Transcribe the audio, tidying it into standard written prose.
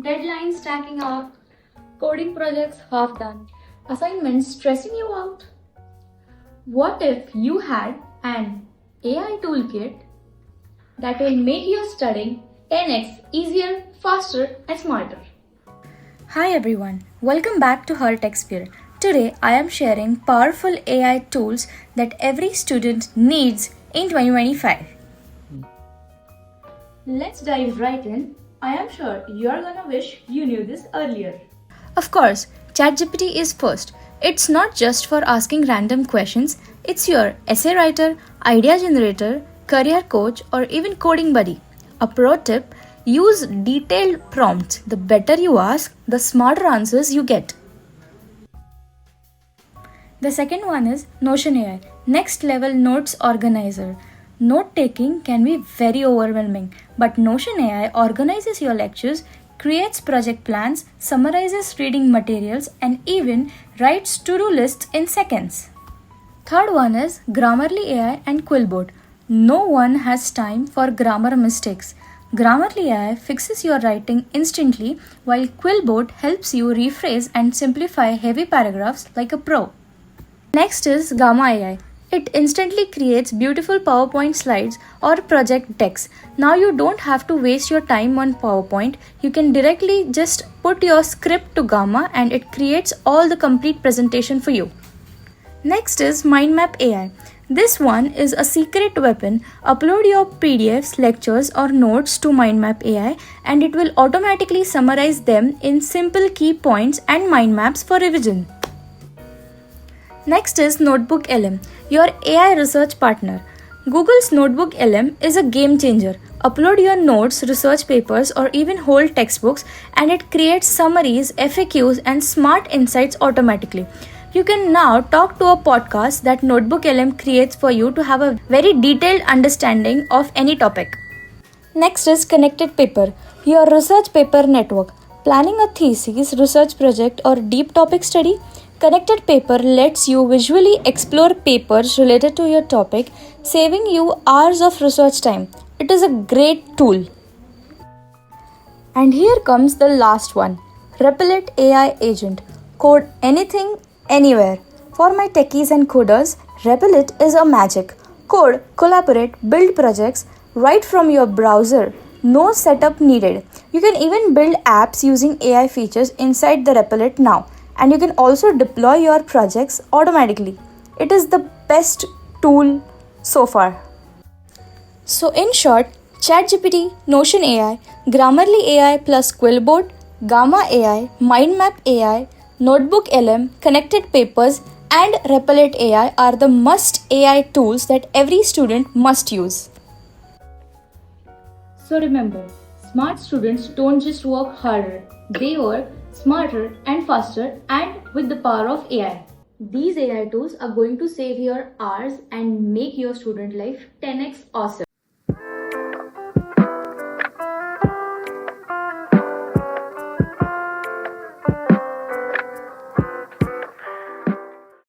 deadlines stacking up, coding projects half done, assignments stressing you out? What if you had an AI toolkit that will make your studying 10x easier, faster, and smarter? Hi everyone, welcome back to Her Tech Sphere. Today I am sharing powerful AI tools that every student needs in 2025. Let's dive right in. I am sure you're gonna wish you knew this earlier. Of course, ChatGPT is first. It's not just for asking random questions, it's your essay writer, idea generator, career coach, or even coding buddy. A pro tip: use detailed prompts. The better you ask, the smarter answers you get. The second one is Notion AI, next level notes organizer. Note taking can be very overwhelming, but Notion AI organizes your lectures, creates project plans, summarizes reading materials, and even writes to-do lists in seconds. Third one is Grammarly AI and Quillbot. No one has time for grammar mistakes. Grammarly AI fixes your writing instantly, while Quillbot helps you rephrase and simplify heavy paragraphs like a pro. Next is Gamma AI. It instantly creates beautiful PowerPoint slides or project decks. Now you don't have to waste your time on PowerPoint. You can directly just put your script to Gamma and it creates all the complete presentation for you. Next is MindMap AI. This one is a secret weapon. Upload your PDFs, lectures, or notes to MindMap AI and it will automatically summarize them in simple key points and mind maps for revision. Next is Notebook LM, your AI research partner. Google's Notebook LM is a game changer. Upload your notes, research papers, or even whole textbooks, and it creates summaries, FAQs, and smart insights automatically. You can now talk to a podcast that Notebook LM creates for you to have a very detailed understanding of any topic. Next is Connected Paper, your research paper network. Planning a thesis, research project, or deep topic study? Connected Paper lets you visually explore papers related to your topic, saving you hours of research time. It is a great tool. And here comes the last one, Replit AI Agent. Code anything, anywhere. For my techies and coders, Replit is a magic. Code, collaborate, build projects right from your browser. No setup needed. You can even build apps using AI features inside the Replit now. And you can also deploy your projects automatically. It is the best tool so far. So in short, ChatGPT, Notion AI, Grammarly AI plus Quillbot, Gamma AI, MindMap AI, Notebook LM, Connected Papers, and Replit AI are the must AI tools that every student must use. So remember, smart students don't just work harder, they work smarter and faster and with the power of AI. These AI tools are going to save your hours and make your student life 10x awesome.